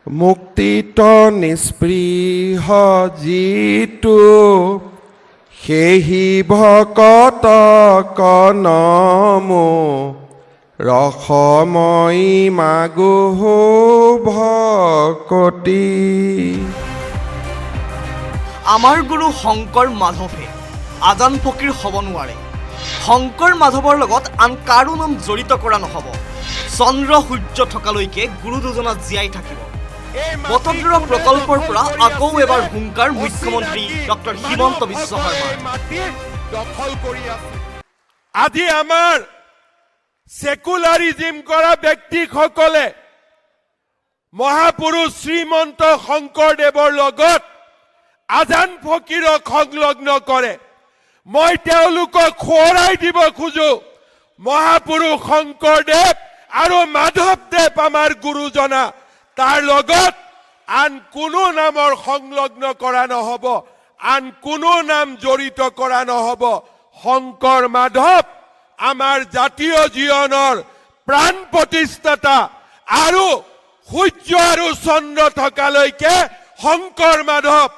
মুক্তিত নিস্পৃহ যিটো সেহি ভকতক নমো ৰসময়ী মাগো ভকতি। আমাৰ গুৰু শংকৰ মাধৱে আজান ফকীৰ হ'ব নোৱাৰে। শংকৰ মাধৱৰ লগত আন কাৰো নাম জড়িত কৰা নহ'ব। চন্দ্ৰ সূৰ্য থকালৈকে গুৰু দুজনা জীয়াই থাকিব। বটদ্ৰৱা প্ৰকল্পৰ পৰা আকৌ এবাৰ হুংকাৰ মুখ্যমন্ত্ৰী ডক্টৰ হিমন্ত বিশ্ব শৰ্মাৰ। আজি আমাৰ সেকুলাৰিজম কৰা ব্যক্তিসকলে মহাপুৰুষ শ্ৰীমন্ত শংকৰদেৱৰ লগত আজান ফকীৰক সংলগ্ন কৰে। মই তেওঁলোকক সোঁৱৰাই দিব খোজো, মহাপুৰুষ শংকৰদেৱ আৰু মাধৱদেৱ আমাৰ গুৰুজনা, তাৰ লগত আন কোনো নামৰ সংলগ্ন কৰা নহ'ব, আন কোনো নাম জড়িত কৰা নহ'ব। শংকৰ মাধৱ আমাৰ জাতীয় জীৱনৰ প্ৰাণ প্ৰতিষ্ঠাতা, আৰু সূৰ্য আৰু চন্দ্ৰ থকালৈকে শংকৰ মাধৱ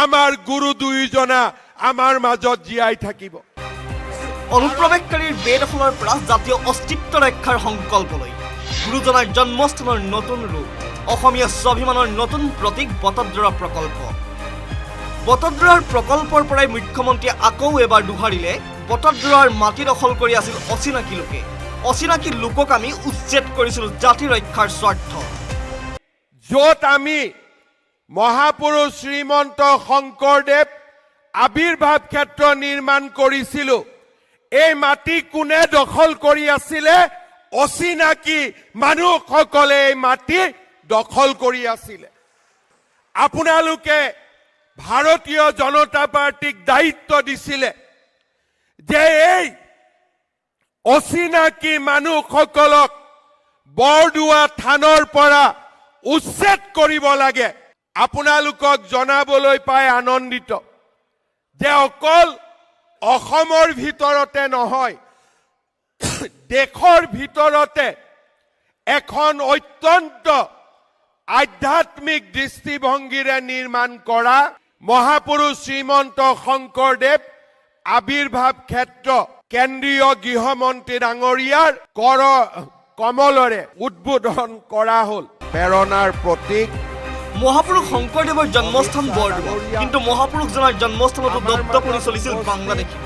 আমাৰ গুৰু দুয়োজনা আমাৰ মাজত জীয়াই থাকিব। অনুপ্ৰৱেশকাৰীৰ বেদখলৰ পৰা জাতীয় অস্তিত্ব ৰক্ষাৰ সংকল্পলৈ গুৰুজনাৰ জন্মস্থানৰ নতুন ৰূপ, অসমীয়া স্বাভিমানৰ নতুন প্ৰতীক বটদ্ৰৱা প্ৰকল্প। বটদ্ৰৱাৰ প্ৰকল্পৰ পৰাই মুখ্যমন্ত্ৰীয়ে আকৌ এবাৰ দোহাৰিলে বটদ্ৰৱাৰ মাটি দখল কৰি আছিল অচিনাকি লোকে। অচিনাকি লোকক আমি উচ্ছেদ কৰিছিলোঁ জাতি ৰক্ষাৰ স্বাৰ্থ। য'ত আমি মহাপুৰুষ শ্ৰীমন্ত শংকৰদেৱ আবিৰ্ভাৱ ক্ষেত্ৰ নিৰ্মাণ কৰিছিলোঁ, এই মাটি কোনে দখল কৰি আছিলে? অচিনাকি মানুহসকলে এই মাটি দখল কৰি আছিলে। আপোনালোকে ভাৰতীয় জনতা পাৰ্টিক দায়িত্ব দিছিলে যে এই অচিনাকি মানুহসকলক বৰদোৱা থানৰ পৰা উচ্ছেদ কৰিব লাগে। আপোনালোকক জনাবলৈ পাই আনন্দিত যে অকল অসমৰ ভিতৰতে নহয়, দেশৰ ভিতৰতে এখন অত্যন্ত আধ্যাত্মিক দৃষ্টিভংগীৰে নিৰ্মাণ কৰা মহাপুৰুষ শ্ৰীমন্ত শংকৰদেৱ আবিৰ্ভাৱ ক্ষেত্ৰ কেন্দ্ৰীয় গৃহমন্ত্ৰী ডাঙৰীয়াৰ কৰ কমলৰে উদ্বোধন কৰা হ'ল। প্ৰেৰণাৰ প্ৰতীক মহাপুৰুষ শংকৰদেৱৰ জন্মস্থান বৰদোৱা, কিন্তু মহাপুৰুষজনাৰ জন্মস্থানতো দপদপনি চলিছিল বাংলাদেশী।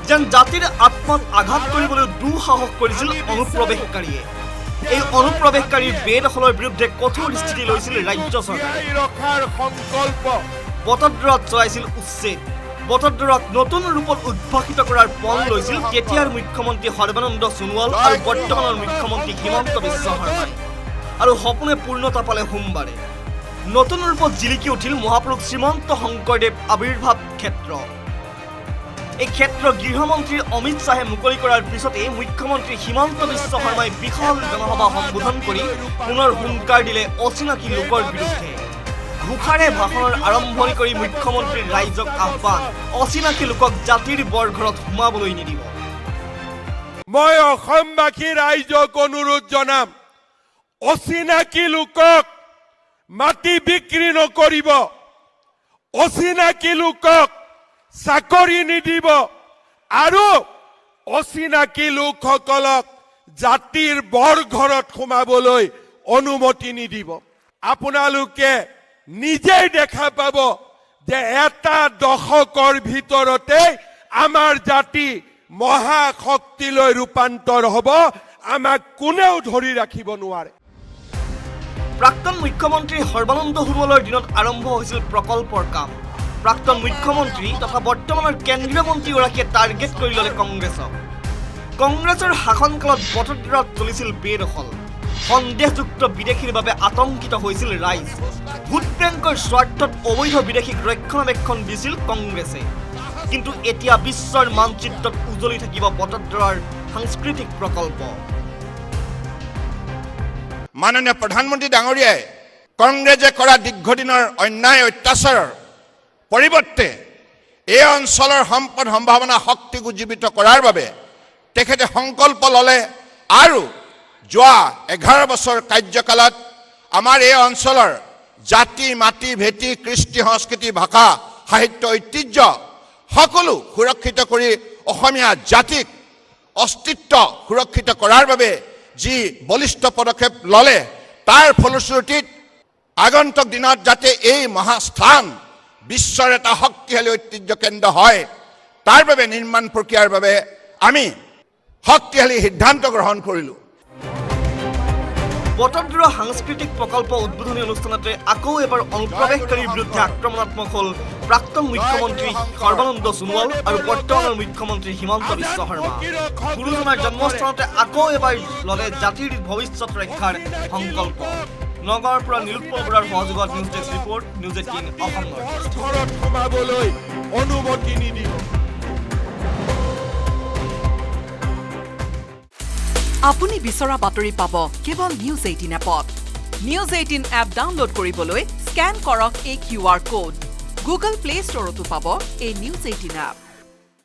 যেন জাতিৰ আত্মাত আঘাত কৰিবলৈ দুঃসাহস কৰিছিল অনুপ্ৰৱেশকাৰীয়ে। এই অনুপ্ৰৱেশকাৰীৰ বেদখলৰ বিৰুদ্ধে কঠোৰ স্থিতি লৈছিল ৰাজ্য চৰকাৰে। বটদ্ৰৱাত চলাইছিল উচ্ছেদ। বটদ্ৰৱাক নতুন ৰূপত উদ্ভাসিত কৰাৰ পণ লৈছিল তেতিয়াৰ মুখ্যমন্ত্ৰী সৰ্বানন্দ সোণোৱাল আৰু বৰ্তমানৰ মুখ্যমন্ত্ৰী হিমন্ত বিশ্ব শৰ্মাই। আৰু সপোনে পূৰ্ণতা পালে সোমবাৰে। নতুন ৰূপত জিলিকি উঠিল মহাপুৰুষ শ্ৰীমন্ত শংকৰদেৱ আবিৰ্ভাৱ ক্ষেত্ৰ। এই ক্ষেত্ৰ গৃহমন্ত্ৰী অমিত শ্বাহে মুকলি কৰাৰ পিছতে মুখ্যমন্ত্ৰী হিমন্ত বিশ্ব শৰ্মাই বিশাল জনসভা সম্বোধন কৰি পুনৰ হুংকাৰ দিলে অচিনাকি লোকৰ বিৰুদ্ধে। ঘোষাৰে ভাষণৰ আৰম্ভণি কৰি মুখ্যমন্ত্ৰীৰ ৰাইজক আহ্বান, অচিনাকি লোকক জাতিৰ বৰঘৰত সোমাবলৈ নিদিব। মই অসমবাসী ৰাইজক অনুৰোধ জনাম, অচিনাকি লোকক মাটি বিক্ৰী নকৰিব, অচিনাকি লোকক চাকৰি নিদিব, আৰু অচিনাকি লোকসকলক জাতিৰ বৰঘৰত সোমাবলৈ অনুমতি নিদিব। আপোনালোকে নিজেই দেখা পাব যে এটা দশকৰ ভিতৰতে আমাৰ জাতি মহাশক্তিলৈ ৰূপান্তৰ হ'ব। আমাক কোনেও ধৰি ৰাখিব নোৱাৰে। প্ৰাক্তন মুখ্যমন্ত্ৰী সৰ্বানন্দ সোণোৱালৰ দিনত আৰম্ভ হৈছিল প্ৰকল্পৰ কাম। প্ৰাক্তন মুখ্যমন্ত্ৰী তথা বৰ্তমানৰ কেন্দ্ৰীয় মন্ত্ৰীগৰাকীয়ে টাৰ্গেট কৰি ল'লে কংগ্ৰেছক। কংগ্ৰেছৰ শাসনকালত বটদ্ৰৱাত চলিছিল বেদখল। সন্দেহযুক্ত বিদেশীৰ বাবে আতংকিত হৈছিল ৰাইজ। ভোট বেংকৰ স্বাৰ্থত অবৈধ বিদেশীক ৰক্ষণাবেক্ষণ দিছিল কংগ্ৰেছে। কিন্তু এতিয়া বিশ্বৰ মানচিত্ৰত উজলি থাকিব বটদ্ৰৱাৰ সাংস্কৃতিক প্ৰকল্প। মাননীয় প্ৰধানমন্ত্ৰী ডাঙৰীয়াই কংগ্ৰেছে কৰা দীৰ্ঘদিনৰ অন্যায় অত্যাচাৰৰ পৰিৱৰ্তে এই অঞ্চলৰ সম্পদ সম্ভাৱনা শক্তিক উজ্জীৱিত কৰাৰ বাবে তেখেতে সংকল্প ল'লে আৰু যোৱা 11 বছৰ কাৰ্যকালত আমাৰ এই অঞ্চলৰ জাতি মাটি ভেটি কৃষ্টি সংস্কৃতি ভাষা সাহিত্য ঐতিহ্য সকলো সুৰক্ষিত কৰি অসমীয়া জাতিক অস্তিত্ব সুৰক্ষিত কৰাৰ বাবে যি বলিষ্ঠ পদক্ষেপ ল'লে তাৰ ফলশ্ৰুতিত আগন্তুক দিনত যাতে এই মহাস্থান বিশ্বৰ এটা শক্তিশালী ঐতিহ্য কেন্দ্ৰ হয় তাৰ বাবে নিৰ্মাণ প্ৰক্ৰিয়াৰ বাবে আমি শক্তিশালী সিদ্ধান্ত গ্ৰহণ কৰিলোঁ। বটদ্ৰ সাংস্কৃতিক প্ৰকল্প উদ্বোধনী অনুষ্ঠানতে আকৌ এবাৰ অনুপ্ৰৱেশকাৰীৰ বিৰুদ্ধে আক্ৰমণাত্মক হ'ল প্ৰাক্তন মুখ্যমন্ত্ৰী সৰ্বানন্দ সোণোৱাল আৰু বৰ্তমানৰ মুখ্যমন্ত্ৰী হিমন্ত বিশ্ব শৰ্মা। গুৰুজনাৰ জন্মস্থানতে আকৌ এবাৰ ল'লে জাতিৰ ভৱিষ্যত ৰক্ষাৰ সংকল্প। নগৰৰ পৰা নীলোৎপল বৰাৰ সহযোগত news desk report, news 18 Assam north east. ঘৰত সোমাবলৈ অনুমতি নিদিব। আপুনি বিচৰা বাতৰি পাব কেৱল নিউজ 18 এপত। নিউজ 18 এপ ডাউনলোড কৰিবলৈ স্কেন কৰক এই QR কোড। গুগল প্লে ষ্টৰতো পাব এই নিউজ 18 এপ।